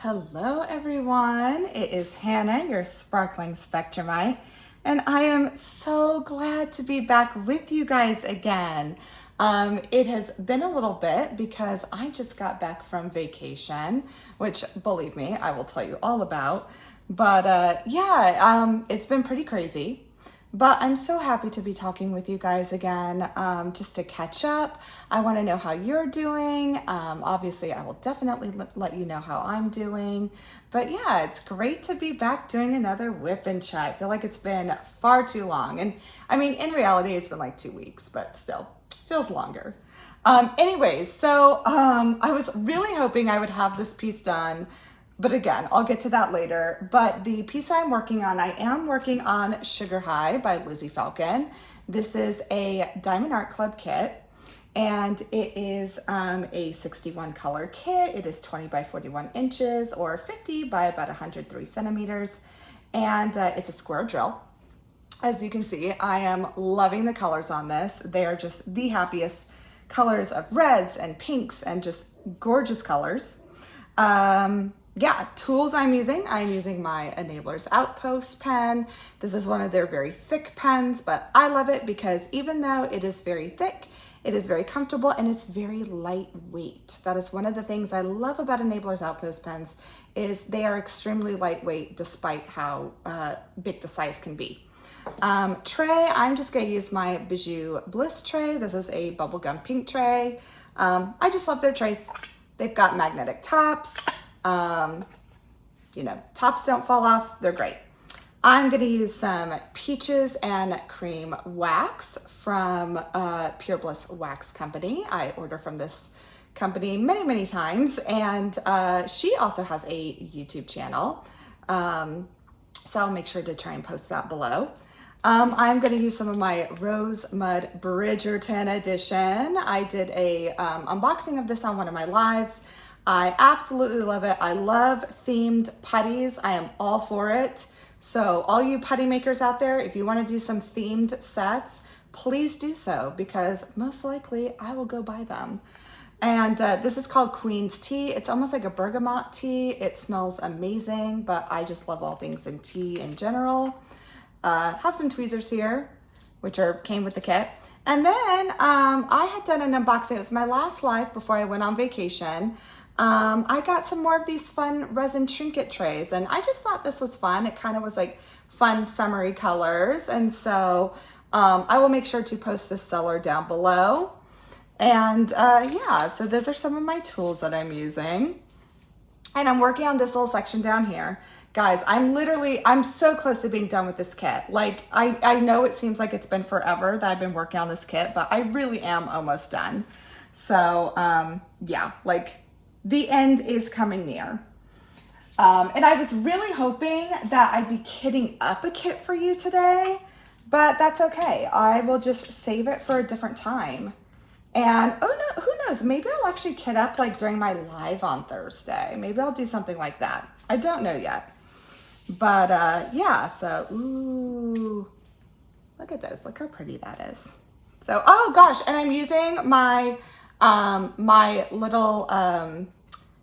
Hello everyone, it is Hannah, your Sparkling Spectrumite, and I am so glad to be back with you guys again. It has been a little bit because I just got back from vacation, which believe me, I will tell you all about. But it's been pretty crazy. But I'm so happy to be talking with you guys again, just to catch up. I want to know how you're doing. Obviously, I will definitely let you know how I'm doing. But yeah, it's great to be back doing another whip and chat. I feel like it's been far too long. And I mean, in reality, it's been like 2 weeks, but still feels longer. I was really hoping I would have this piece done. But again, I'll get to that later. But the piece I'm working on, I am working on Sugar High by Lizzie Falcon. This is a Diamond Art Club kit, and it is a 61 color kit. It is 20 by 41 inches or 50 by about 103 centimeters. And it's a square drill. As you can see, I am loving the colors on this. They are just the happiest colors of reds and pinks and just gorgeous colors. Tools I'm using my Enablers Outpost pen. This is one of their very thick pens, but I love it because even though it is very thick, it is very comfortable and it's very lightweight. That is one of the things I love about Enablers Outpost pens is they are extremely lightweight despite how big the size can be. Tray, I'm just gonna use my Bijou Bliss tray. This is a bubblegum pink tray. I just love their trays. They've got magnetic tops. Tops don't fall off. They're great. I'm going to use some peaches and cream wax from Pure Bliss Wax Company. I order from this company many, many times, and she also has a YouTube channel. So I'll make sure to try and post that below. I'm going to use some of my Rose Mud Bridgerton edition. I did a unboxing of this on one of my lives. I absolutely love it. I love themed putties. I am all for it. So all you putty makers out there, if you want to do some themed sets, please do so because most likely I will go buy them. And this is called Queen's Tea. It's almost like a bergamot tea. It smells amazing, but I just love all things in tea in general. Have some tweezers here, which came with the kit. And then I had done an unboxing. It was my last live before I went on vacation. I got some more of these fun resin trinket trays, and I just thought this was fun. It kind of was like fun summery colors. And so I will make sure to post this seller down below. And so those are some of my tools that I'm using. And I'm working on this little section down here. Guys, I'm so close to being done with this kit. Like, I know it seems like it's been forever that I've been working on this kit, but I really am almost done. So, the end is coming near. And I was really hoping that I'd be kitting up a kit for you today, but that's okay. I will just save it for a different time. And oh no, who knows? Maybe I'll actually kit up like during my live on Thursday. Maybe I'll do something like that. I don't know yet. But ooh, look at this. Look how pretty that is. So, oh gosh, and I'm using my my little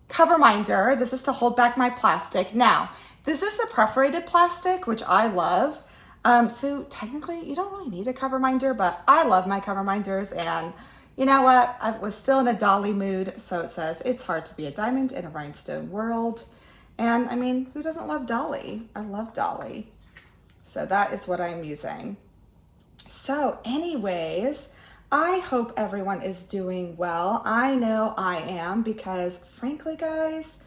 cover minder. This is to hold back my plastic. Now, this is the perforated plastic, which I love. So technically you don't really need a cover minder, but I love my cover minders. And you know what? I was still in a Dolly mood. So it says, it's hard to be a diamond in a rhinestone world. And I mean, who doesn't love Dolly? I love Dolly. So that is what I'm using. So anyways, I hope everyone is doing well. I know I am because frankly, guys,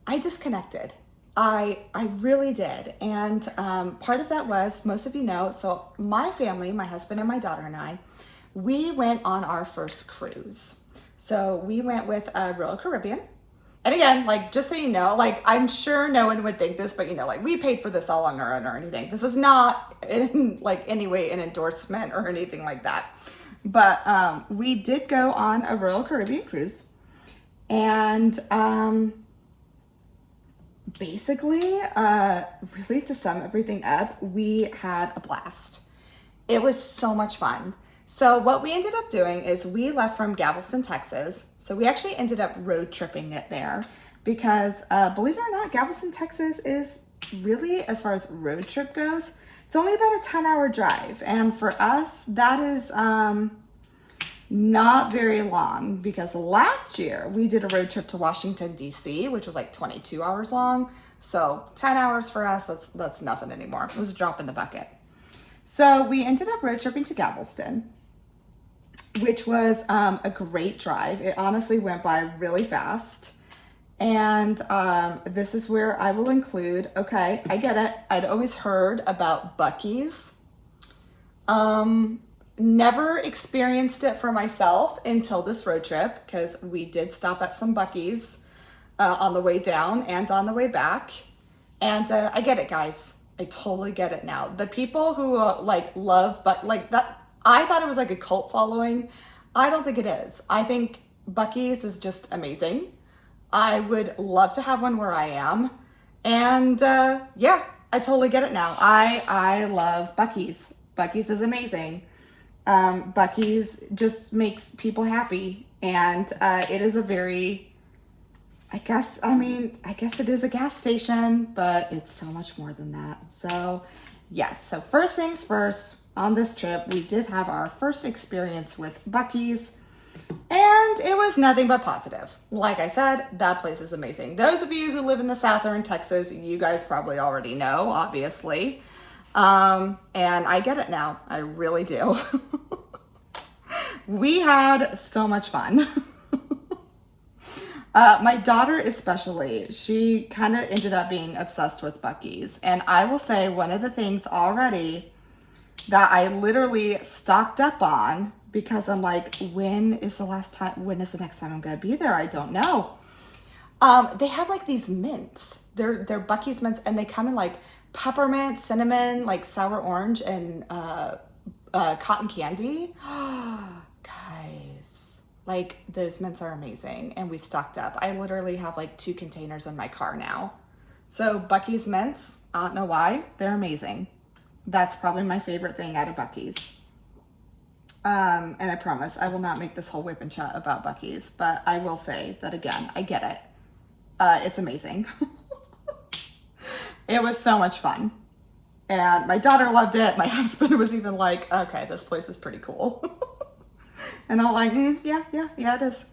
I disconnected. I really did. And part of that was, most of you know, so my family, my husband and my daughter and I, we went on our first cruise. So we went with Royal Caribbean. And again, like, just so you know, like, I'm sure no one would think this, but you know, like, we paid for this all on our own or anything. This is not in like any way an endorsement or anything like that. But we did go on a Royal Caribbean cruise, and basically, really to sum everything up, we had a blast. It was so much fun. So what we ended up doing is we left from Galveston, Texas. So we actually ended up road tripping it there. because believe it or not, Galveston, Texas is really, as far as road trip goes, it's only about a 10-hour drive. And for us, that is not very long, because last year we did a road trip to Washington, D.C., which was like 22 hours long. So 10 hours for us, that's nothing anymore. It was a drop in the bucket. So we ended up road tripping to Galveston, which was a great drive. It honestly went by really fast. And this is where I will include, okay, I get it. I'd always heard about Buc-ee's. Never experienced it for myself until this road trip, because we did stop at some Buc-ee's on the way down and on the way back. And I get it, guys. I totally get it now. The people who love, but like that, I thought it was like a cult following. I don't think it is. I think Buc-ee's is just amazing. I would love to have one where I am. And yeah, I totally get it now. I love Buc-ee's. Buc-ee's is amazing. Buc-ee's just makes people happy. And it is a very, I guess it is a gas station, but it's so much more than that. So yes, so first things first, on this trip, we did have our first experience with Buc-ee's, and it was nothing but positive. Like I said, that place is amazing. Those of you who live in the South or in Texas, you guys probably already know, obviously. And I get it now. I really do. We had so much fun. My daughter especially, she kind of ended up being obsessed with Buc-ee's. And I will say one of the things already that I literally stocked up on, because I'm like, when is the next time I'm going to be there? I don't know. They have like these mints. They're Buc-ee's mints, and they come in like peppermint, cinnamon, like sour orange, and cotton candy. Guys, like those mints are amazing, and we stocked up. I literally have like 2 containers in my car now. So Buc-ee's mints, I don't know why, they're amazing. That's probably my favorite thing out of Buc-ee's. And I promise I will not make this whole whip and chat about Buc-ee's, but I will say that again, I get it. It's amazing. It was so much fun. And my daughter loved it. My husband was even like, okay, this place is pretty cool. And I'm like, yeah, it is.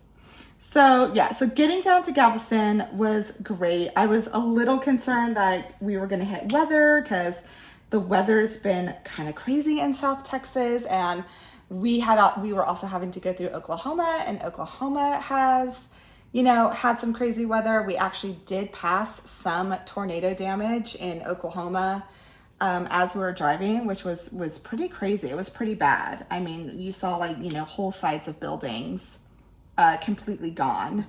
So yeah, so getting down to Galveston was great. I was a little concerned that we were going to hit weather, because the weather's been kind of crazy in South Texas, and we were also having to go through Oklahoma, and Oklahoma has, had some crazy weather. We actually did pass some tornado damage in Oklahoma as we were driving, which was pretty crazy. It was pretty bad. I mean, you saw whole sides of buildings completely gone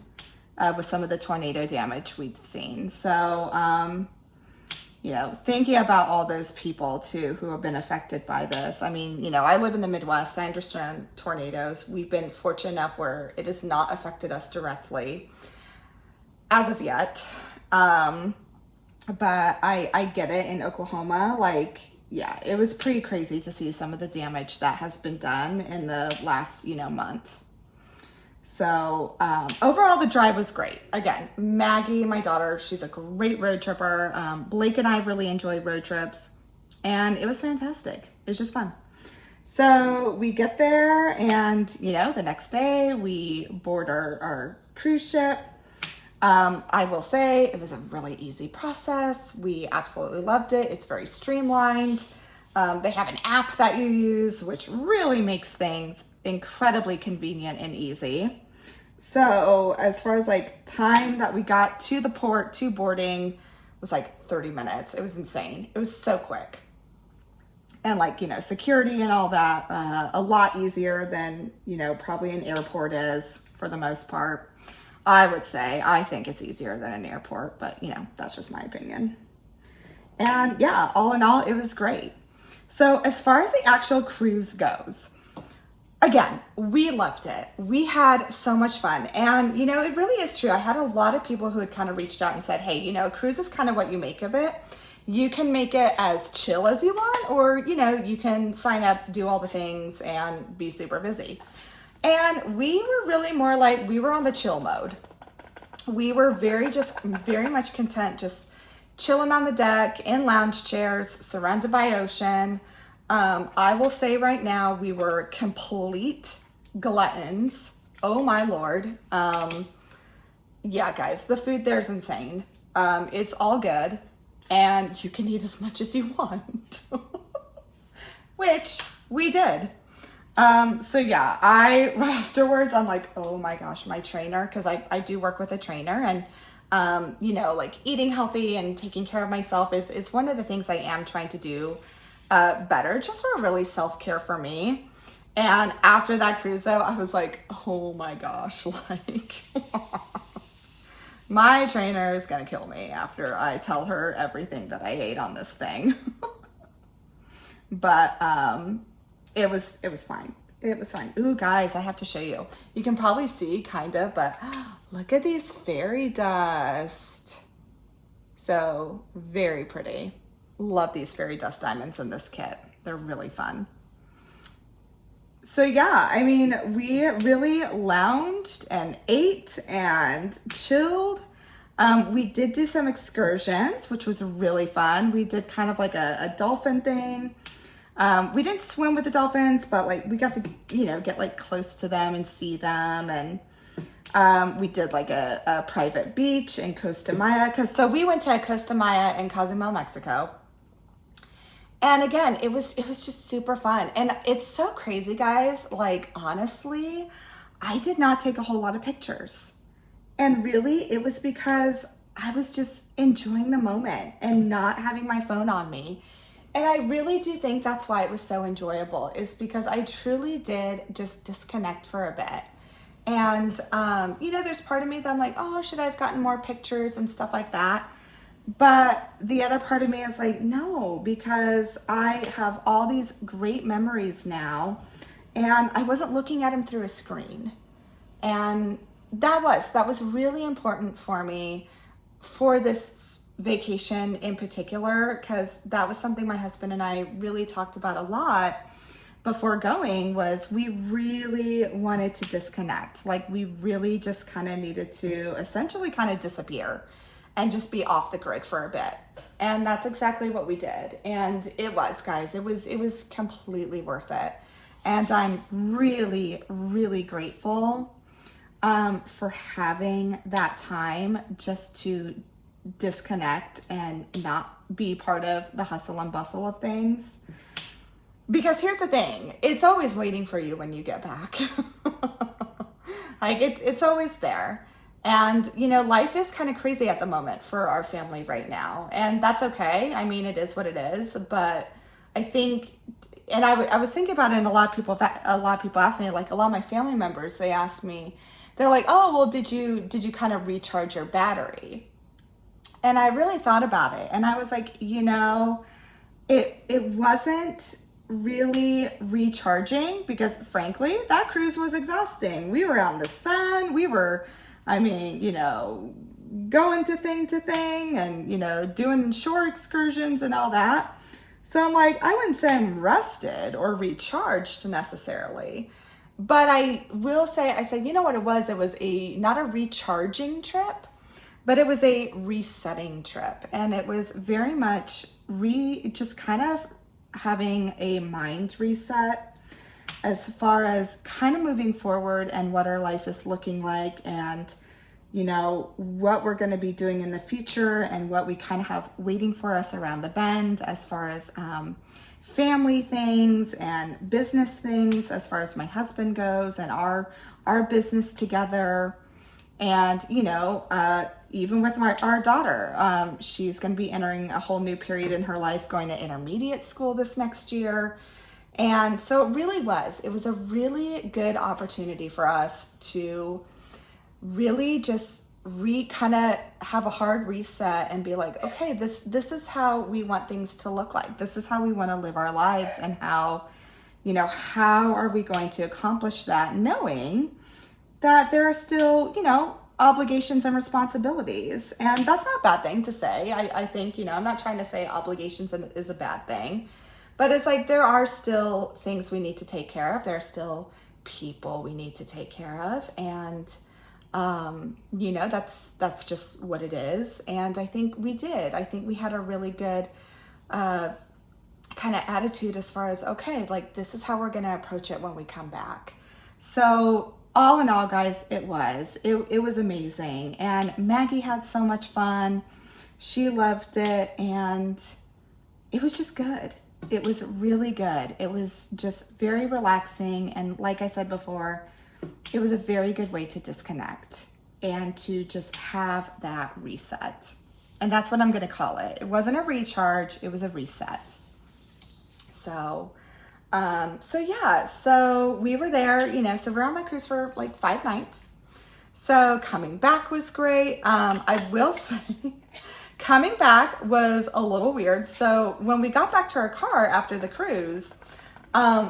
with some of the tornado damage we've seen. So, thinking about all those people too who have been affected by this. I mean, I live in the Midwest. I understand tornadoes. We've been fortunate enough where it has not affected us directly as of yet. But I get it in Oklahoma. It was pretty crazy to see some of the damage that has been done in the last, month. So overall, the drive was great. Again, Maggie, my daughter, she's a great road tripper. Blake and I really enjoy road trips, and it was fantastic. It was just fun. So we get there, and, the next day we board our cruise ship. I will say it was a really easy process. We absolutely loved it. It's very streamlined. They have an app that you use, which really makes things incredibly convenient and easy. So as far as time that we got to the port to boarding was 30 minutes. It was insane. It was so quick. And security and all that, a lot easier than, probably an airport is for the most part. I would say, I think it's easier than an airport, but that's just my opinion. And yeah, all in all, it was great. So as far as the actual cruise goes, again, we loved it. We had so much fun. And, it really is true. I had a lot of people who had kind of reached out and said, hey, a cruise is kind of what you make of it. You can make it as chill as you want, or, you can sign up, do all the things, and be super busy. And we were really more we were on the chill mode. we were very much content, just chilling on the deck in lounge chairs, surrounded by ocean. I will say right now, we were complete gluttons. Oh my Lord. Yeah, guys, the food there is insane. It's all good, and you can eat as much as you want, which we did. So yeah, afterwards, I'm like, oh my gosh, my trainer, because I do work with a trainer, and you know, like eating healthy and taking care of myself is one of the things I am trying to do better, just for really self-care for me. And after that cruise though, I was like, oh my gosh, like my trainer is gonna kill me after I tell her everything that I ate on this thing. But it was fine. It was fine. Ooh, guys, I have to show you. You can probably see kind of, but look at these fairy dust. So very pretty. Love these fairy dust diamonds in this kit. They're really fun. So yeah, I mean, we really lounged and ate and chilled. We did do some excursions, which was really fun. We did kind of like a dolphin thing. We didn't swim with the dolphins, but like we got to, you know, get like close to them and see them. And we did like a private beach in Costa Maya. So we went to Costa Maya in Cozumel, Mexico. And again, it was just super fun. And it's so crazy, guys. Like, honestly, I did not take a whole lot of pictures. And really, it was because I was just enjoying the moment and not having my phone on me. And I really do think that's why it was so enjoyable, is because I truly did just disconnect for a bit. And, you know, there's part of me that I'm like, oh, should I have gotten more pictures and stuff like that? But the other part of me is like, no, because I have all these great memories now, and I wasn't looking at them through a screen. And that was really important for me for this vacation in particular, because that was something my husband and I really talked about a lot before going. Was we really wanted to disconnect. Like, we really just kind of needed to essentially kind of disappear and just be off the grid for a bit. And that's exactly what we did. And it was, guys, it was completely worth it. And I'm really, really grateful for having that time just to disconnect and not be part of the hustle and bustle of things. Because here's the thing, it's always waiting for you when you get back. Like, it's always there. And, you know, life is kind of crazy at the moment for our family right now. And that's okay. I mean, it is what it is. But I think, and I was thinking about it, and a lot of people ask me, like a lot of my family members, they ask me, they're like, oh, well, did you kind of recharge your battery? And I really thought about it. And I was like, you know, it wasn't really recharging, because frankly, that cruise was exhausting. We were out in the sun. We were, I mean, you know, going to thing and, you know, doing shore excursions and all that. So I'm like, I wouldn't say I'm rested or recharged necessarily, but I will say, I said, you know what it was? It was not a recharging trip, but it was a resetting trip. And it was very much just kind of having a mind reset as far as kind of moving forward and what our life is looking like, and, you know, what we're going to be doing in the future, and what we kind of have waiting for us around the bend as far as family things and business things, as far as my husband goes and our business together. And, you know, even with our daughter, she's going to be entering a whole new period in her life, going to intermediate school this next year. And so it was a really good opportunity for us to really just kind of have a hard reset and be like, okay, this is how we want things to look like. This is how we want to live our lives, and how, you know, how are we going to accomplish that, knowing that there are still, you know, obligations and responsibilities. And that's not a bad thing to say. I think, you know, I'm not trying to say obligations is a bad thing, but it's like, there are still things we need to take care of. There are still people we need to take care of. And You know, that's just what it is. And I think we did. I think we had a really good kind of attitude as far as, okay, like this is how we're going to approach it when we come back. So all in all, guys, it was amazing. And Maggie had so much fun. She loved it. And it was just good. It was really good. It was just very relaxing. And like I said before, it was a very good way to disconnect and to just have that reset. And that's what I'm going to call it. It wasn't a recharge. It was a reset. So yeah, so we were there, you know, so we're on that cruise for like 5 nights. So coming back was great. I will say coming back was a little weird. So when we got back to our car after the cruise,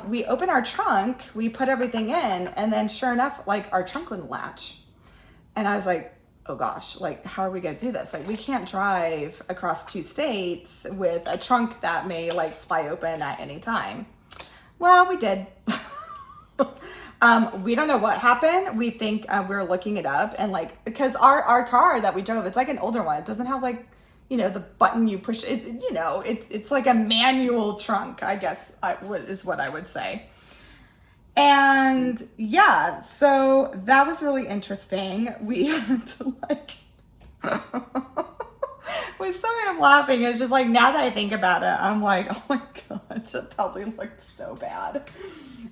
we opened our trunk, we put everything in, and then sure enough, like our trunk wouldn't latch. And I was like, oh gosh, like how are we gonna do this? Like we can't drive across 2 states with a trunk that may like fly open at any time. Well, we did. We don't know what happened. We think we're looking it up, and like, because our car that we drove, it's like an older one. It doesn't have like, you know, the button you push it, you know, it's like a manual trunk, I guess is what I would say. And yeah, so that was really interesting. We had to like, with so I'm laughing. It's just like, now that I think about it, I'm like, oh my gosh, it probably looked so bad.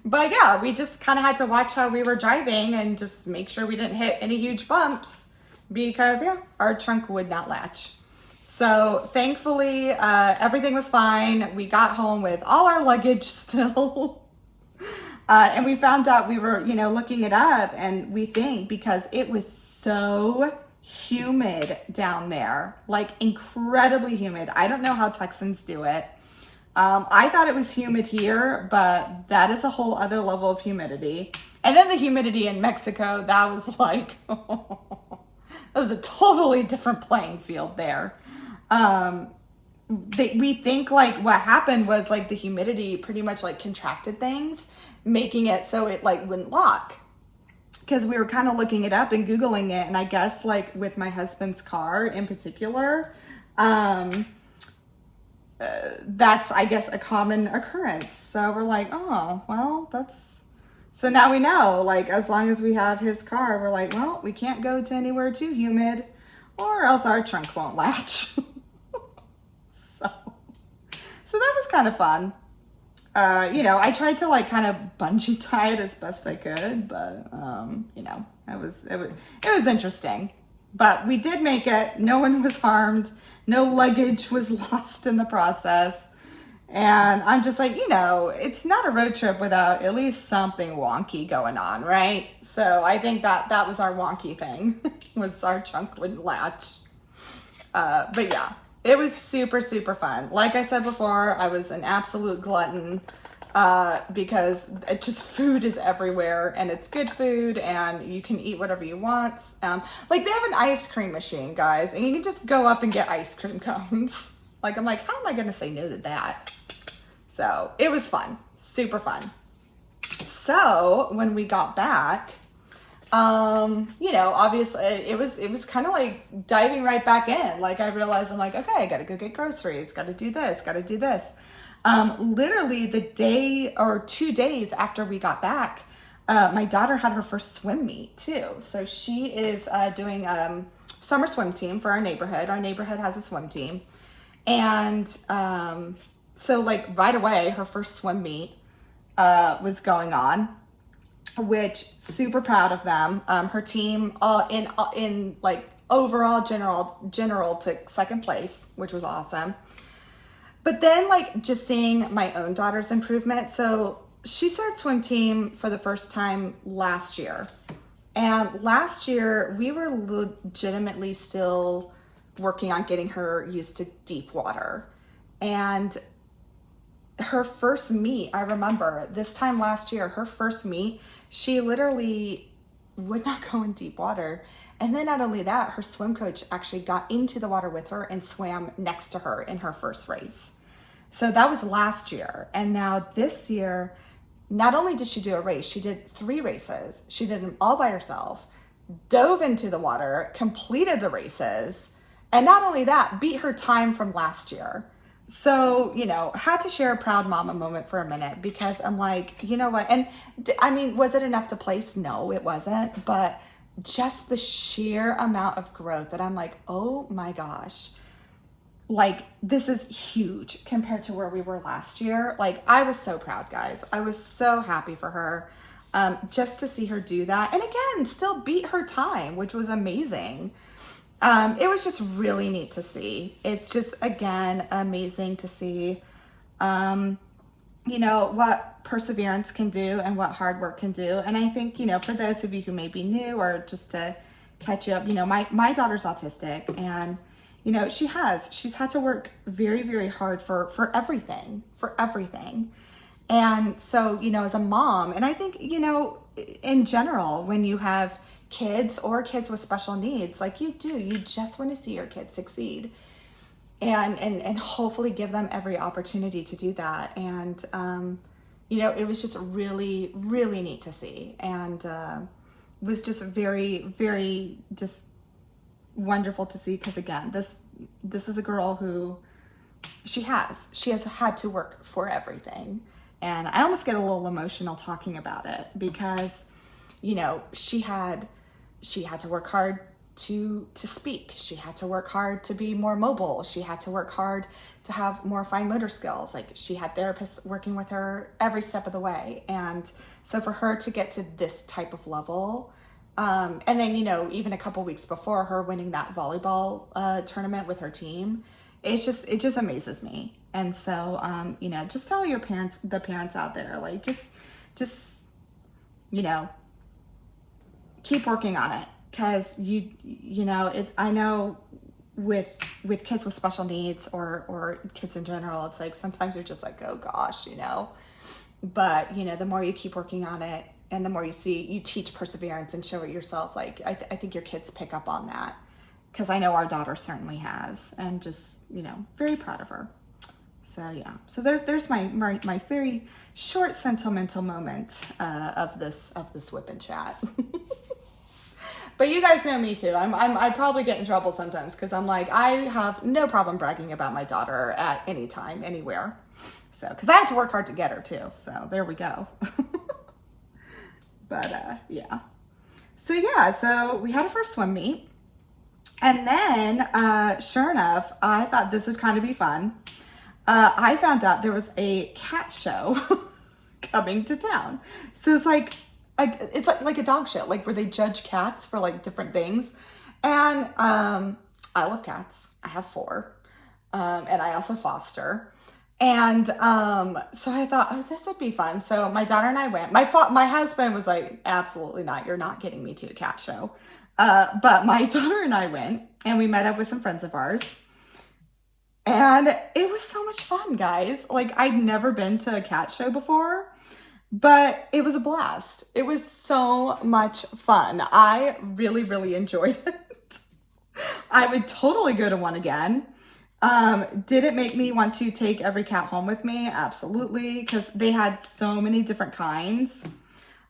But yeah, we just kind of had to watch how we were driving and just make sure we didn't hit any huge bumps because yeah, our trunk would not latch. So thankfully, everything was fine. We got home with all our luggage still. And we found out, we were, you know, looking it up, and we think because it was so humid down there, like incredibly humid. I don't know how Texans do it. I thought it was humid here, but that is a whole other level of humidity. And then the humidity in Mexico, that was like, that was a totally different playing field there. We think like what happened was like the humidity pretty much like contracted things, making it so it like wouldn't lock. Because we were kind of looking it up and Googling it, and I guess like with my husband's car in particular, that's, I guess, a common occurrence. So we're like, oh, well, so now we know, like, as long as we have his car, we're like, well, we can't go to anywhere too humid or else our trunk won't latch. So that was kind of fun. You know, I tried to like kind of bungee tie it as best I could, but you know, it was interesting. But we did make it. No one was harmed. No luggage was lost in the process. And I'm just like, you know, it's not a road trip without at least something wonky going on, right? So I think that was our wonky thing, was our trunk wouldn't latch. But yeah, it was super, super fun. Like I said before, I was an absolute glutton because it just, food is everywhere, and it's good food, and you can eat whatever you want. Like they have an ice cream machine, guys, and you can just go up and get ice cream cones. Like, I'm like, how am I going to say no to that? So it was fun, super fun. So when we got back, you know, obviously it was kind of like diving right back in. Like I realized, I'm like, okay, I got to go get groceries, got to do this, got to do this. Literally the day or 2 days after we got back, my daughter had her first swim meet too. So she is doing summer swim team for our neighborhood. Our neighborhood has a swim team. And so like right away, her first swim meet was going on, which super proud of them. Her team in like overall general took second place, which was awesome. But then like just seeing my own daughter's improvement. So she started swim team for the first time last year. And last year we were legitimately still working on getting her used to deep water. And her first meet, I remember this time last year, her first meet, she literally would not go in deep water. And then not only that, her swim coach actually got into the water with her and swam next to her in her first race. So that was last year. And now this year, not only did she do a race, she did 3 races. She did them all by herself. dove into the water, completed the races, and not only that, beat her time from last year. So, had to share a proud mama moment for a minute because I'm like, you know what? And I mean, was it enough to place? No, it wasn't. But just the sheer amount of growth that I'm like, oh my gosh, like this is huge compared to where we were last year. Like I was so proud, guys. I was so happy for her. Just to see her do that. And again, still beat her time, which was amazing. It was just really neat to see. It's just, again, amazing to see, what perseverance can do and what hard work can do. And I think, for those of you who may be new or just to catch you up, my daughter's autistic and, she's had to work very, very hard for everything. And so, as a mom, and I think, in general, when you have kids or kids with special needs, like you just want to see your kids succeed and hopefully give them every opportunity to do that. And, it was just really, really neat to see. And was just very, very just wonderful to see. Because again, this is a girl who she has had to work for everything. And I almost get a little emotional talking about it because, she had to work hard to speak. She had to work hard to be more mobile. She had to work hard to have more fine motor skills. Like she had therapists working with her every step of the way. And so for her to get to this type of level, and then, even a couple weeks before her winning that volleyball tournament with her team, it just amazes me. And so, just tell the parents out there, like, just, keep working on it. Cause I know with kids with special needs or kids in general, it's like, sometimes you're just like, oh gosh, but the more you keep working on it and the more you teach perseverance and show it yourself. Like, I think your kids pick up on that. Cause I know our daughter certainly has, and just, very proud of her. So yeah, so there's my very short sentimental moment of this Whip and Chat. But you guys know me too. I probably get in trouble sometimes because I'm like, I have no problem bragging about my daughter at any time, anywhere. So because I had to work hard to get her too. So there we go. But yeah. So we had a first swim meet, and then sure enough, I thought this would kind of be fun. I found out there was a cat show coming to town. So it's like a dog show, like where they judge cats for like different things. And I love cats. I have 4. And I also foster. And so I thought, oh, this would be fun. So my daughter and I went. My husband was like, absolutely not. You're not getting me to a cat show. But my daughter and I went, and we met up with some friends of ours. And it was so much fun, guys. Like, I'd never been to a cat show before, but it was a blast. It was so much fun. I really, really enjoyed it. I would totally go to one again. Did it make me want to take every cat home with me? Absolutely, because they had so many different kinds.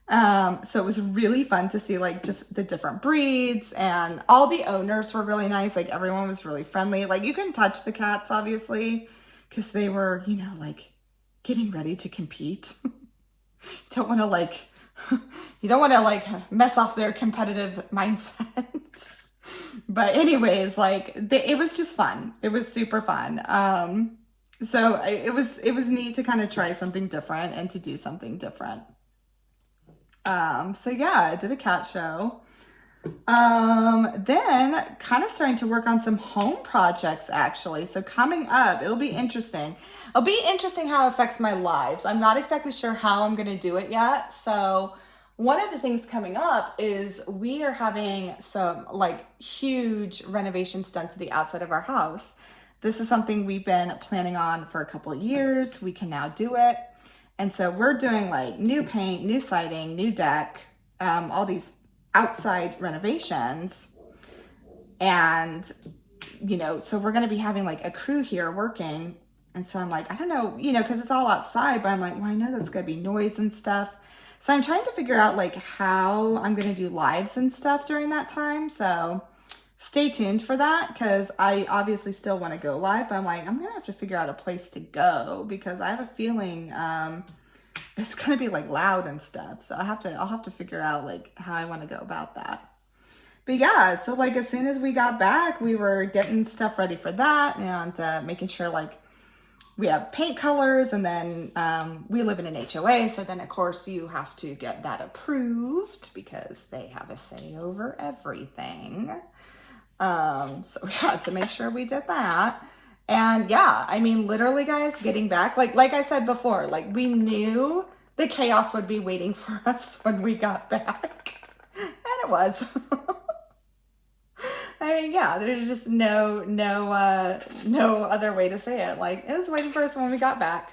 So it was really fun to see like just the different breeds, and all the owners were really nice. Like everyone was really friendly. Like you couldn't touch the cats, obviously, because they were, like getting ready to compete. You don't want to mess off their competitive mindset. But anyways, it was just fun. It was super fun. So it was neat to kind of try something different and to do something different. So yeah, I did a cat show. Then kind of starting to work on some home projects actually. So coming up, it'll be interesting. It'll be interesting how it affects my lives. I'm not exactly sure how I'm going to do it yet. So one of the things coming up is we are having some huge renovations done to the outside of our house. This is something we've been planning on for a couple of years. We can now do it. And so we're doing new paint, new siding, new deck, all these outside renovations. And, so we're going to be having a crew here working. And so I'm like, I don't know, because it's all outside, but I'm like, well, I know that's going to be noise and stuff. So I'm trying to figure out like how I'm going to do lives and stuff during that time. So stay tuned for that, because I obviously still want to go live, but I'm like, I'm going to have to figure out a place to go, because I have a feeling it's going to be like loud and stuff. So I'll have to figure out like how I want to go about that. But yeah, so like as soon as we got back, we were getting stuff ready for that, and making sure like we have paint colors, and then we live in an HOA. So then of course you have to get that approved, because they have a say over everything. So we had to make sure we did that. And yeah, I mean, literally guys, getting back, like I said before, like we knew the chaos would be waiting for us when we got back. And it was. I mean, yeah, there's just no other way to say it. Like, it was waiting for us when we got back.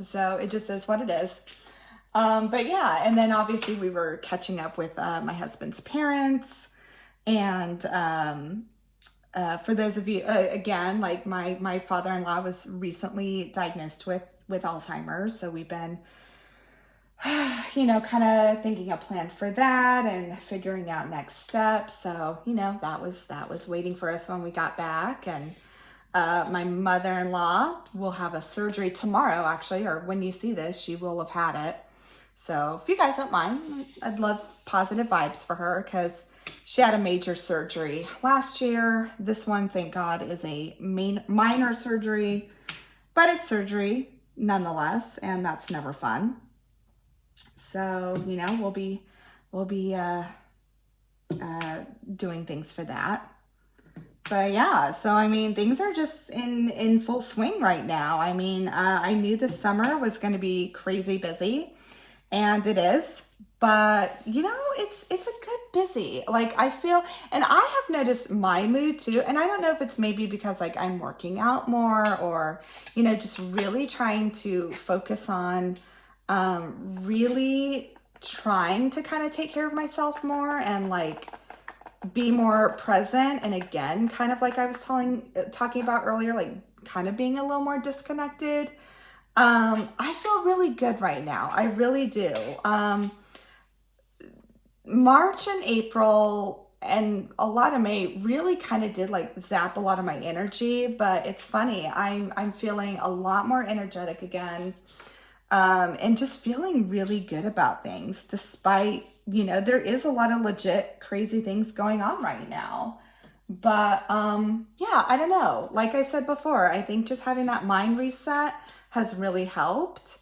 So it just is what it is. But yeah, and then obviously we were catching up with my husband's parents. And for those of you, again, like my father-in-law was recently diagnosed with Alzheimer's. So we've been kind of thinking a plan for that and figuring out next steps. So, that was waiting for us when we got back. And my mother-in-law will have a surgery tomorrow, actually, or when you see this, she will have had it. So if you guys don't mind, I'd love positive vibes for her, because she had a major surgery last year. This one, thank God, is a minor surgery, but it's surgery nonetheless, and that's never fun. So, we'll be doing things for that. But yeah, so I mean, things are just in full swing right now. I mean, I knew this summer was going to be crazy busy, and it is. But it's a good busy. Like I feel, and I have noticed my mood too. And I don't know if it's maybe because like I'm working out more, or just really trying to focus on really trying to kind of take care of myself more, and like be more present. And again, kind of like I was talking about earlier, like kind of being a little more disconnected. I feel really good right now. I really do. March and April and a lot of May really kind of did like zap a lot of my energy, but it's funny. I'm feeling a lot more energetic again. And just feeling really good about things, despite, there is a lot of legit crazy things going on right now. But yeah, I don't know. Like I said before, I think just having that mind reset has really helped.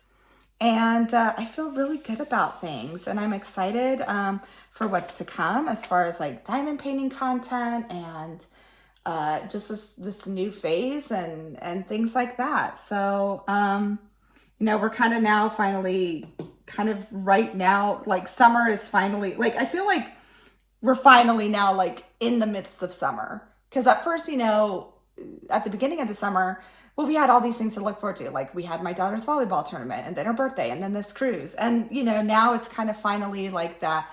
And I feel really good about things. And I'm excited for what's to come as far as like diamond painting content, and just this new phase and things like that. So, we're kind of now finally right now, like summer is finally, like, I feel like we're finally now like in the midst of summer. Because at first, at the beginning of the summer, well, we had all these things to look forward to. Like we had my daughter's volleyball tournament, and then her birthday, and then this cruise. And, now it's kind of finally like that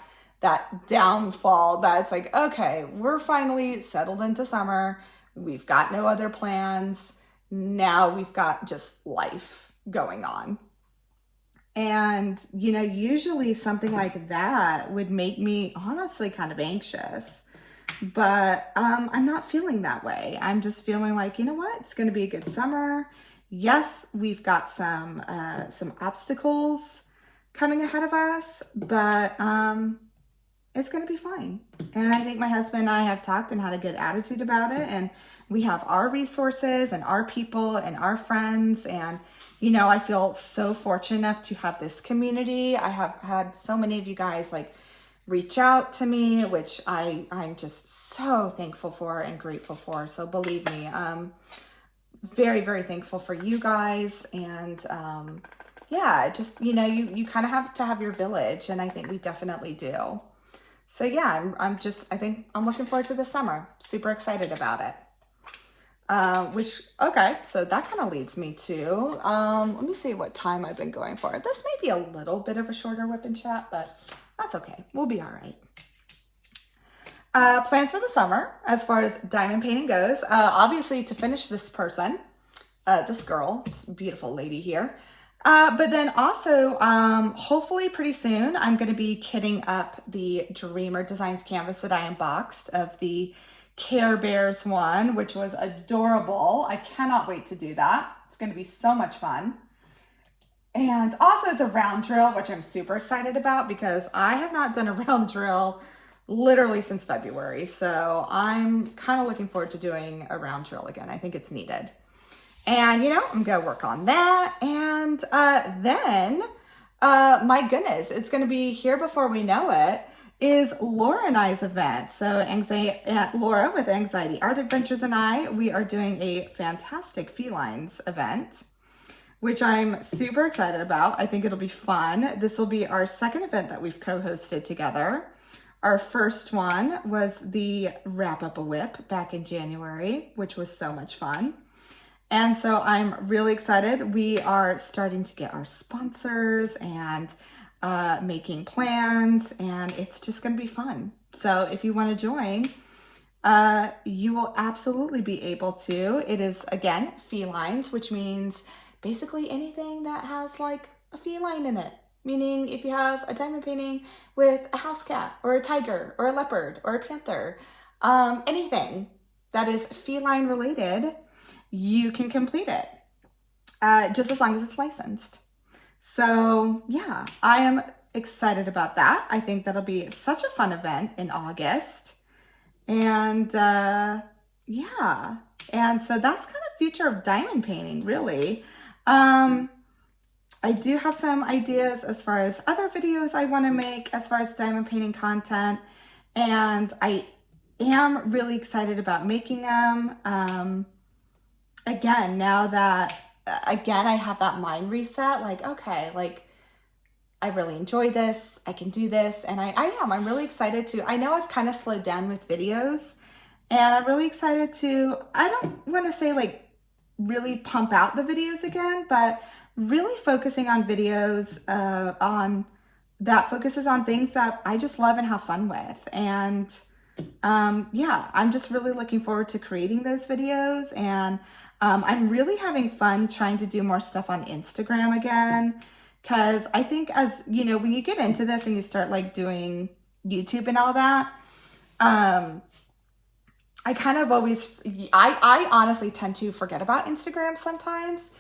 downfall that it's like, okay, we're finally settled into summer. We've got no other plans. Now we've got just life going on. And, usually something like that would make me honestly kind of anxious. But I'm not feeling that way. I'm just feeling like, you know what? It's going to be a good summer. Yes, we've got some obstacles coming ahead of us, but it's going to be fine. And I think my husband and I have talked and had a good attitude about it. And we have our resources and our people and our friends. And, I feel so fortunate enough to have this community. I have had so many of you guys like reach out to me, which I'm just so thankful for and grateful for. So believe me, I'm very, very thankful for you guys. And yeah, just, you kind of have to have your village, and I think we definitely do. So yeah, I think I'm looking forward to the summer. Super excited about it. Okay, so that kind of leads me to, let me see what time I've been going for. This may be a little bit of a shorter whip and chat, but that's okay. We'll be all right. Plans for the summer, as far as diamond painting goes, obviously to finish this person, this girl, this beautiful lady here, But then also, hopefully pretty soon, I'm going to be kitting up the Dreamer Designs canvas that I unboxed of the Care Bears one, which was adorable. I cannot wait to do that. It's going to be so much fun. And also it's a round drill, which I'm super excited about because I have not done a round drill literally since February. So I'm kind of looking forward to doing a round drill again. I think it's needed. And, you know, I'm going to work on that. And then, my goodness, it's going to be here before we know it, is Laura and I's event. So Laura with Anxiety Art Adventures and I, we are doing a fantastic felines event, which I'm super excited about. I think it'll be fun. This will be our second event that we've co-hosted together. Our first one was the Wrap Up a Whip back in January, which was so much fun. And so I'm really excited. We are starting to get our sponsors and making plans, and it's just going to be fun. So if you want to join, you will absolutely be able to. It is, again, felines, which means basically anything that has like a feline in it. Meaning if you have a diamond painting with a house cat or a tiger or a leopard or a panther, anything that is feline related, you can complete it, just as long as it's licensed. So yeah, I am excited about that. I think that'll be such a fun event in August. And yeah, and so that's kind of future of diamond painting, really. I do have some ideas as far as other videos I want to make as far as diamond painting content, and I am really excited about making them. Again, now that, again, I have that mind reset, like, okay, like, I really enjoy this, I can do this, and I'm really excited to, I know I've kind of slowed down with videos, and I'm really excited to, I don't want to say like really pump out the videos again, but really focusing on videos that focuses on things that I just love and have fun with. And yeah, I'm just really looking forward to creating those videos, and I'm really having fun trying to do more stuff on Instagram again, because I think, as you know, when you get into this and you start like doing YouTube and all that, I kind of always, I honestly tend to forget about Instagram sometimes.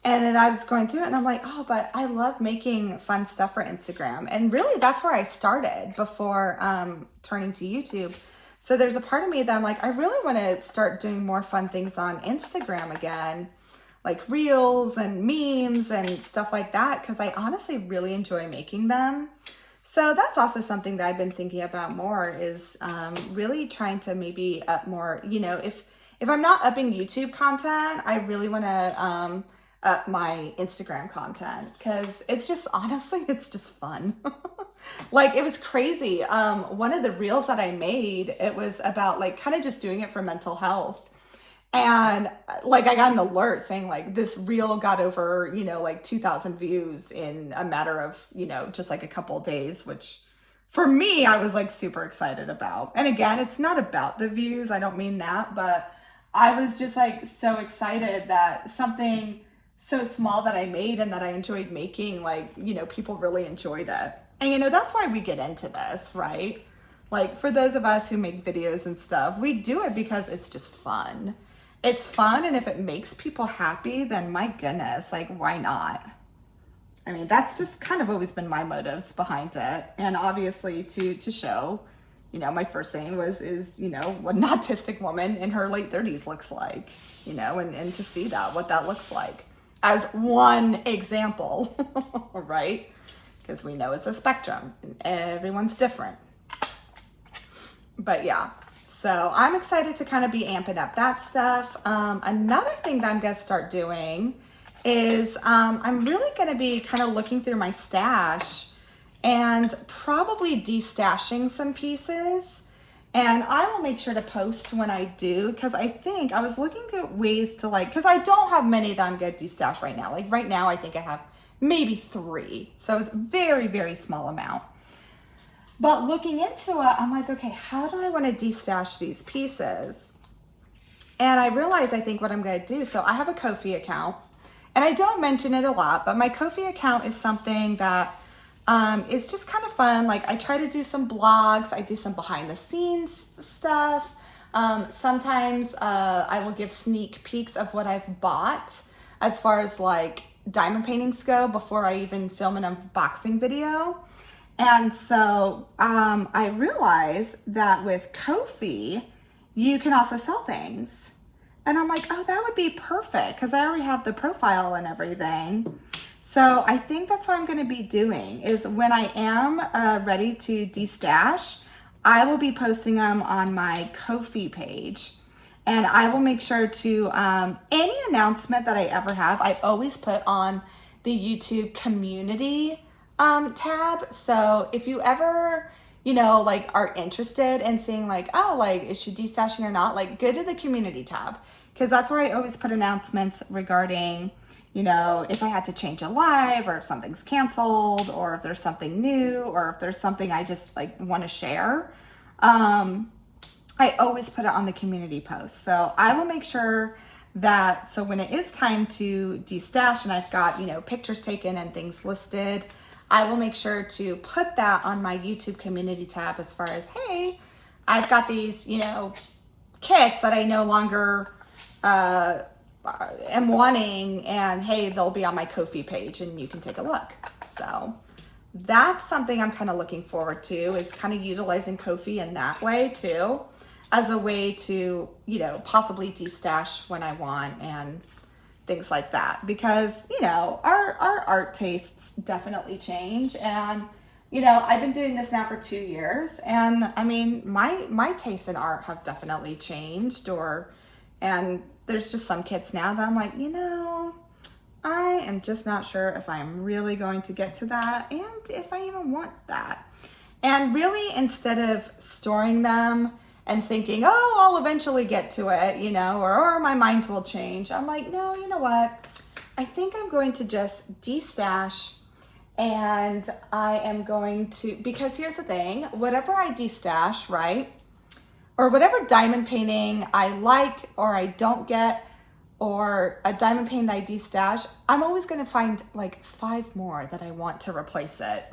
And then I was going through it and I'm like, oh, but I love making fun stuff for Instagram. And really that's where I started before turning to YouTube. So there's a part of me that I'm like, I really want to start doing more fun things on Instagram again, like reels and memes and stuff like that, because I honestly really enjoy making them. So that's also something that I've been thinking about more, is really trying to maybe up more, you know, if I'm not upping YouTube content, I really want to up my Instagram content, because it's just, honestly, it's just fun. Like, it was crazy. One of the reels that I made, it was about like kind of just doing it for mental health. And like, I got an alert saying like this reel got over, you know, like 2,000 views in a matter of, you know, just like a couple of days, which for me, I was like super excited about. And again, it's not about the views. I don't mean that, but I was just like so excited that something so small that I made and that I enjoyed making, like, you know, people really enjoyed it. And, you know, that's why we get into this, right? Like, for those of us who make videos and stuff, we do it because it's just fun. It's fun, and if it makes people happy, then my goodness, like, why not? I mean, that's just kind of always been my motives behind it. And obviously to show, you know, my first thing is, you know, what an autistic woman in her late 30s looks like, you know, and to see that, what that looks like as one example, right? Because we know it's a spectrum and everyone's different. But yeah, so I'm excited to kind of be amping up that stuff. Another thing that I'm gonna start doing is I'm really gonna be kind of looking through my stash and probably destashing some pieces. And I will make sure to post when I do, because I think I was looking at ways to, like, because I don't have many that I'm gonna destash right now. Like right now, I think I have maybe 3. So it's very, very small amount. But looking into it, I'm like, okay, how do I want to destash these pieces? And I realized, I think what I'm going to do, so I have a Ko-fi account, And I don't mention it a lot, but my Ko-fi account is something that is just kind of fun. Like I try to do some blogs, I do some behind the scenes stuff. Sometimes I will give sneak peeks of what I've bought as far as like diamond paintings go before I even film an unboxing video. And so I realized that with Ko-fi, you can also sell things. And I'm like, oh, that would be perfect because I already have the profile and everything. So I think that's what I'm going to be doing is when I am ready to destash, I will be posting them on my Ko-fi page. And I will make sure to, any announcement that I ever have, I always put on the YouTube community tab. So if you ever, you know, like are interested in seeing like, oh, like is she destashing or not? Like go to the community tab because that's where I always put announcements regarding, you know, if I had to change a live or if something's canceled or if there's something new or if there's something I just like want to share. I always put it on the community post. So I will make sure that, so when it is time to destash and I've got, you know, pictures taken and things listed, I will make sure to put that on my YouTube community tab as far as, hey, I've got these, you know, kits that I no longer am wanting, and hey, they'll be on my Ko-fi page and you can take a look. So that's something I'm kind of looking forward to, is kind of utilizing Ko-fi in that way too, as a way to, you know, possibly destash when I want and things like that, because, you know, our art tastes definitely change. And, you know, I've been doing this now for 2 years, and I mean, my tastes in art have definitely changed, and there's just some kits now that I'm like, you know, I am just not sure if I'm really going to get to that and if I even want that. And really, instead of storing them and thinking, oh, I'll eventually get to it, you know, or my mind will change, I'm like, no, you know what? I think I'm going to just destash, and I am going to, because here's the thing, whatever I destash, right? Or whatever diamond painting I like or I don't get, or a diamond painting I destash, I'm always going to find like 5 more that I want to replace it.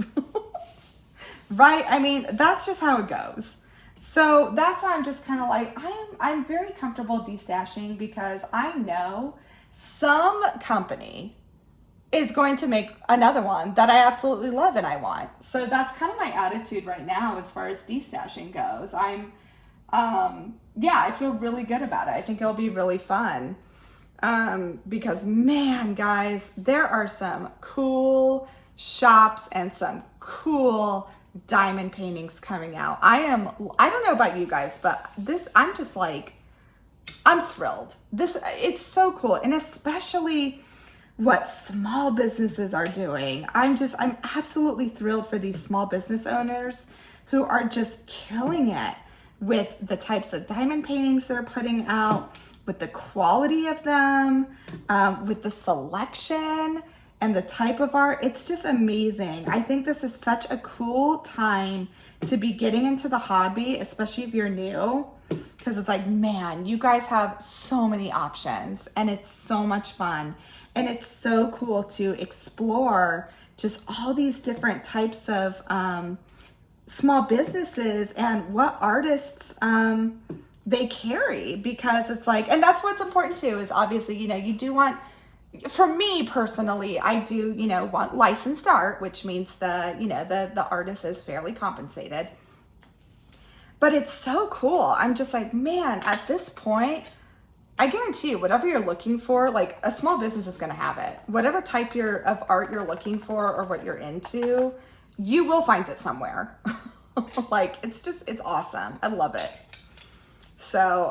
Right? I mean, that's just how it goes. So that's why I'm just kind of like, I'm very comfortable destashing, because I know some company is going to make another one that I absolutely love and I want. So that's kind of my attitude right now as far as destashing goes. Yeah, I feel really good about it. I think it'll be really fun. Because man, guys, there are some cool shops and some cool diamond paintings coming out. I don't know about you guys, but I'm just like, I'm thrilled. It's so cool. And especially what small businesses are doing. I'm absolutely thrilled for these small business owners who are just killing it with the types of diamond paintings they're putting out, with the quality of them, with the selection and the type of art. It's just amazing. I think this is such a cool time to be getting into the hobby, especially if you're new, because it's like, man, you guys have so many options and it's so much fun. And it's so cool to explore just all these different types of small businesses and what artists they carry, because it's like, and that's what's important too, is obviously, you know, you do want, for me personally, I do, you know, want licensed art, which means the artist is fairly compensated. But it's so cool. I'm just like, man, at this point, I guarantee you, whatever you're looking for, like a small business is going to have it. Whatever type of art you're looking for or what you're into, you will find it somewhere. Like, it's awesome. I love it. So,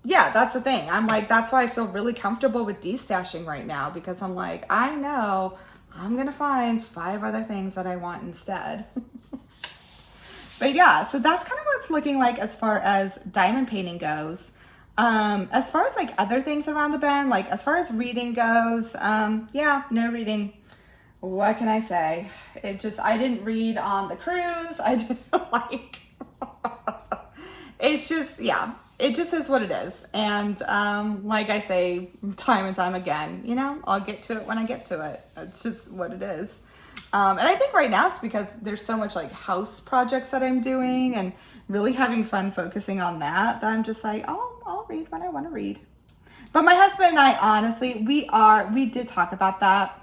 yeah, that's the thing. I'm like, that's why I feel really comfortable with destashing right now, because I'm like, I know I'm going to find 5 other things that I want instead. But yeah, so that's kind of what it's looking like as far as diamond painting goes. As far as like other things around the bend, like as far as reading goes, yeah, no reading. What can I say? I didn't read on the cruise. I didn't like, it's just, yeah, it just is what it is. And like I say time and time again, I'll get to it when I get to it. It's just what it is. And I think right now it's because there's so much like house projects that I'm doing and really having fun focusing on that I'm just like, oh, I'll read when I want to read. But my husband and I, honestly, we did talk about that,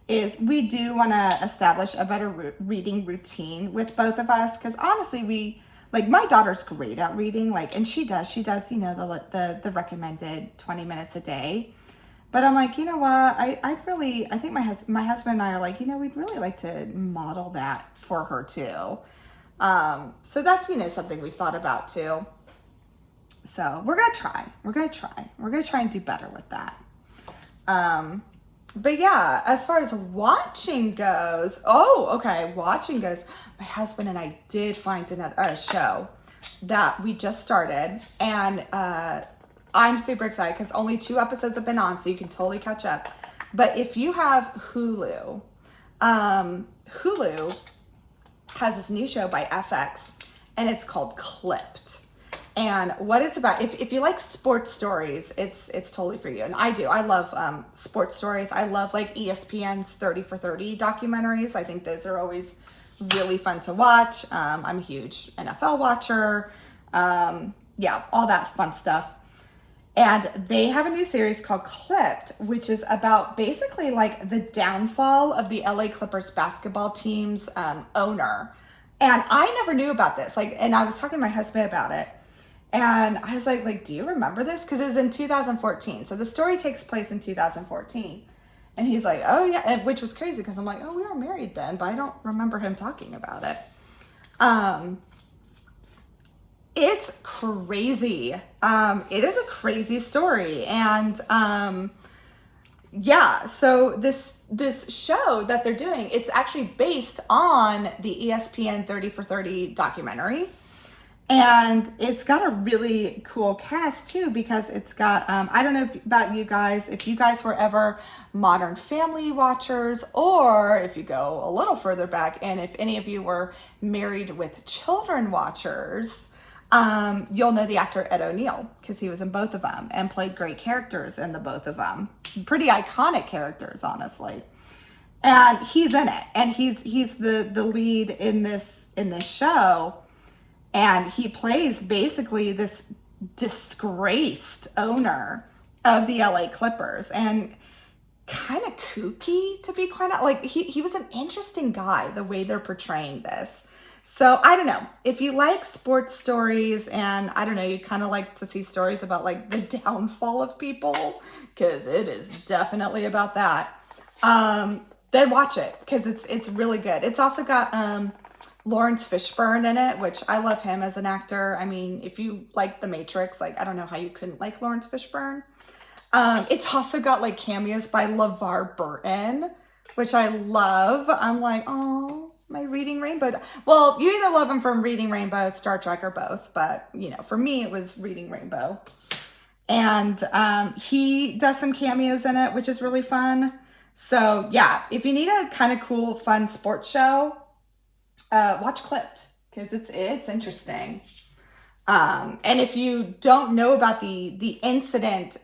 is we do want to establish a better reading routine with both of us. Because honestly, my daughter's great at reading, and she does, the recommended 20 minutes a day. But I'm like, you know what? I think my husband and I are like, we'd really like to model that for her too. So that's, something we've thought about too. So we're going to try and do better with that. But yeah, as far as watching goes, my husband and I did find a show that we just started, and, I'm super excited because only 2 episodes have been on, so you can totally catch up. But if you have Hulu, Hulu has this new show by FX, and it's called Clipped. And what it's about, if you like sports stories, it's totally for you. And I do. I love sports stories. I love ESPN's 30 for 30 documentaries. I think those are always really fun to watch. I'm a huge NFL watcher. Yeah, all that fun stuff. And they have a new series called Clipped, which is about basically the downfall of the LA Clippers basketball team's owner. And I never knew about this. And I was talking to my husband about it. And I was like, do you remember this? Because it was in 2014. So the story takes place in 2014. And he's like, oh yeah, which was crazy because I'm like, oh, we were married then, but I don't remember him talking about it. It's crazy. It is a crazy story. And yeah, so this show that they're doing, it's actually based on the ESPN 30 for 30 documentary. And it's got a really cool cast too, because it's got, I don't know about you guys, if you guys were ever Modern Family watchers, or if you go a little further back, and if any of you were Married with Children watchers, you'll know the actor Ed O'Neill, because he was in both of them and played great characters in the both of them. Pretty iconic characters, honestly. And he's in it, and he's the lead in this show. And he plays basically this disgraced owner of the LA Clippers, and kind of kooky, to be quite honest. He was an interesting guy, the way they're portraying this. So I don't know, if you like sports stories, and I don't know, you kind of like to see stories about the downfall of people, because it is definitely about that, then watch it, because it's really good. It's also got Lawrence Fishburne in it, which I love him as an actor. I mean, if you like The Matrix, I don't know how you couldn't like Lawrence Fishburne. It's also got cameos by LeVar Burton, which I love. I'm like, oh, my Reading Rainbow. Well, you either love him from Reading Rainbow, Star Trek, or both, but for me it was Reading Rainbow. And he does some cameos in it, which is really fun. So yeah, if you need a kind of cool, fun sports show, watch Clipped, because it's interesting. And if you don't know about the incident,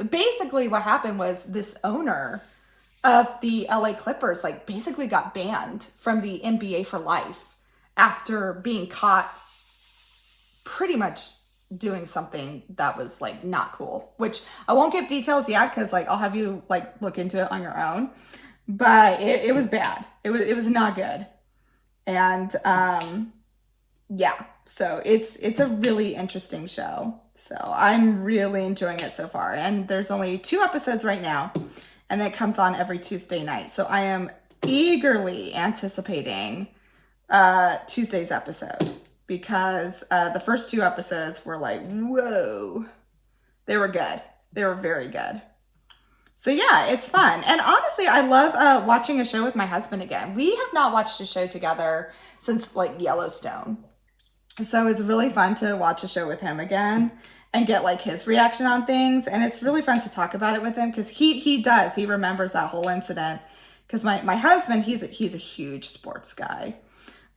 basically what happened was this owner of the LA Clippers basically got banned from the NBA for life after being caught pretty much doing something that was not cool, which I won't give details yet, because I'll have you look into it on your own. But it was bad. It was not good. And yeah, so it's a really interesting show. So I'm really enjoying it so far. And there's only 2 episodes right now, and it comes on every Tuesday night. So I am eagerly anticipating Tuesday's episode, because the first 2 episodes were whoa, they were good. They were very good. So yeah, it's fun. And honestly, I love watching a show with my husband again. We have not watched a show together since Yellowstone. So it's really fun to watch a show with him again and get his reaction on things. And it's really fun to talk about it with him, because he remembers that whole incident. Because my husband, he's a huge sports guy.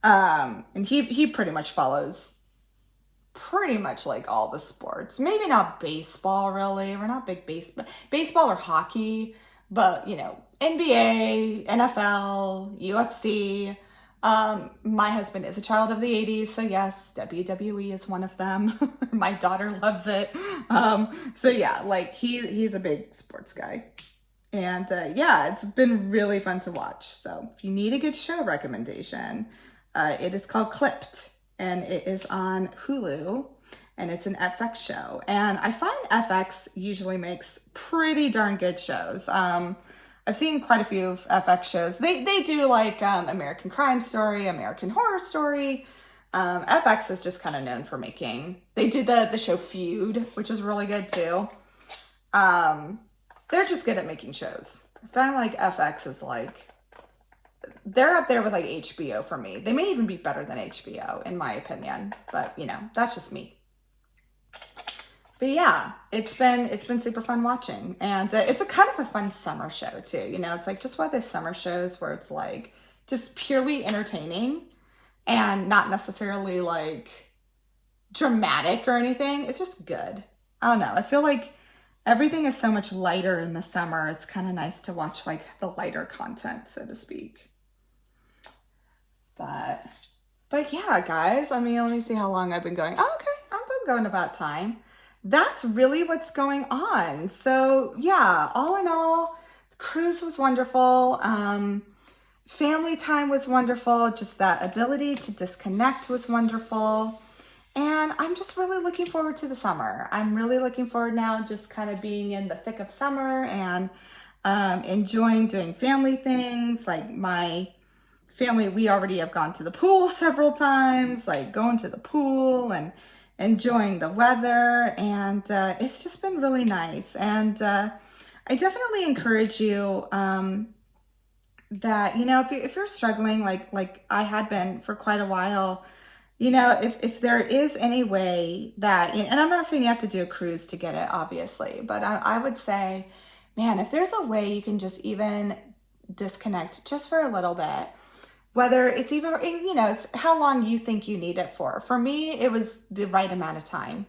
And he pretty much follows pretty much like all the sports. Maybe not baseball, really. We're not big baseball or hockey, but you know, NBA, NFL, UFC. My husband is a child of the 80s, so yes, WWE is one of them. My daughter loves it. So yeah, like he's a big sports guy. And yeah, it's been really fun to watch. So if you need a good show recommendation, it is called Clipped, and it is on Hulu, and it's an FX show. And I find FX usually makes pretty darn good shows. I've seen quite a few of FX shows. They do like American Crime Story, American Horror Story. FX is just kind of known for making. They did the show Feud, which is really good too. They're just good at making shows. I find like FX is like, they're up there with like HBO for me. They may even be better than HBO in my opinion, but you know, that's just me. But yeah, it's been super fun watching, and it's a kind of a fun summer show too. You know, it's like just one of those summer shows where it's like just purely entertaining and not necessarily like dramatic or anything. It's just good. I don't know. I feel like everything is so much lighter in the summer. It's kind of nice to watch like the lighter content, so to speak. But yeah, guys, I mean, let me see how long I've been going. Oh, okay, I've been going about time. That's really what's going on. So yeah, all in all, the cruise was wonderful. Family time was wonderful. Just that ability to disconnect was wonderful. And I'm just really looking forward to the summer. I'm really looking forward now, just kind of being in the thick of summer and enjoying doing family things. Like my family, we already have gone to the pool several times, like going to the pool and enjoying the weather. And it's just been really nice. And I definitely encourage you that, you know, if you're struggling like I had been for quite a while, you know, if there is any way that, and I'm not saying you have to do a cruise to get it, obviously, but I would say, man, if there's a way you can just even disconnect just for a little bit, whether it's even, you know, it's how long you think you need it for. For me, it was the right amount of time.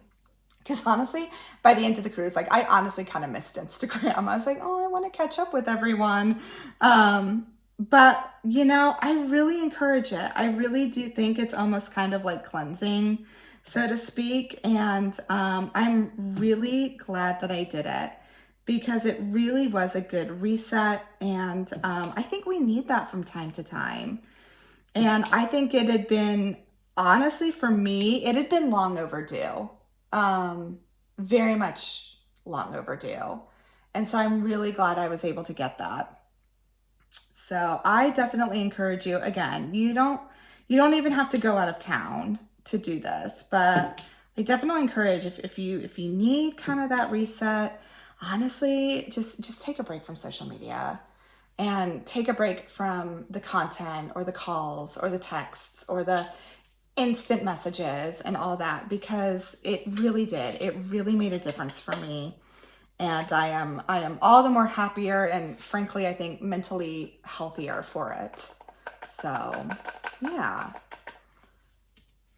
Because honestly, by the end of the cruise, like I honestly kind of missed Instagram. I was like, oh, I want to catch up with everyone. But, you know, I really encourage it. I really do think it's almost kind of like cleansing, so to speak. And I'm really glad that I did it because it really was a good reset. And I think we need that from time to time. And I think it had been, honestly, for me, it had been long overdue. Very much long overdue. And so I'm really glad I was able to get that. So I definitely encourage you, again, you don't even have to go out of town to do this, but I definitely encourage if you need kind of that reset, honestly, just take a break from social media and take a break from the content or the calls or the texts or the instant messages and all that, because it really did. It really made a difference for me. And I am all the more happier and frankly, I think mentally healthier for it. So yeah.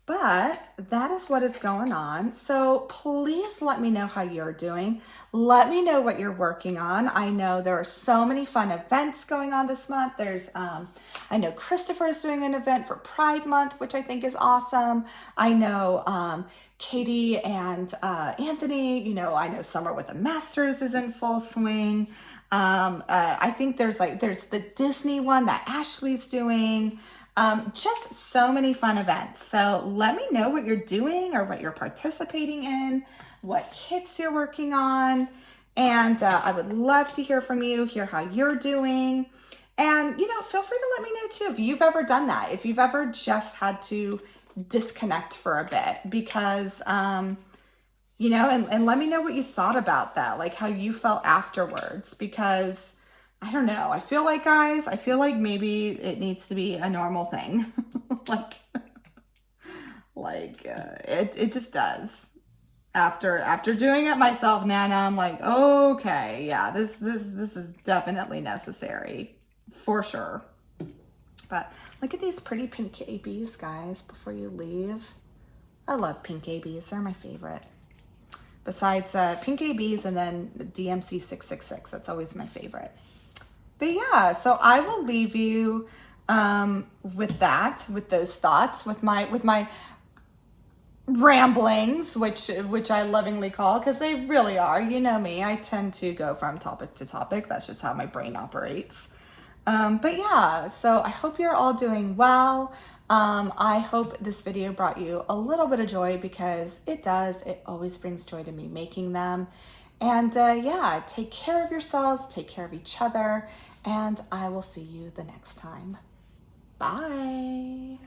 But that is what is going on. So please let me know how you're doing. Let me know what you're working on. I know there are so many fun events going on this month. There's, I know Christopher is doing an event for Pride Month, which I think is awesome. I know Katie and Anthony, you know, I know Summer with the Masters is in full swing. I think there's the Disney one that Ashley's doing. Just so many fun events. So let me know what you're doing or what you're participating in, what kits you're working on. And I would love to hear from you, hear how you're doing. And, you know, feel free to let me know too if you've ever done that, if you've ever just had to disconnect for a bit because, you know, and let me know what you thought about that, like how you felt afterwards, because I don't know. I feel like, guys, maybe it needs to be a normal thing. It just does. After doing it myself, Nana, I'm like, okay, yeah, this is definitely necessary for sure. But look at these pretty pink ABs, guys, before you leave. I love pink ABs. They're my favorite. Besides pink ABs and then the DMC 666. That's always my favorite. But yeah, so I will leave you with that, with those thoughts, with my ramblings, which I lovingly call, because they really are. You know me, I tend to go from topic to topic. That's just how my brain operates. But yeah, so I hope you're all doing well. I hope this video brought you a little bit of joy, because it does. It always brings joy to me making them. And yeah, take care of yourselves, take care of each other, and I will see you the next time. Bye.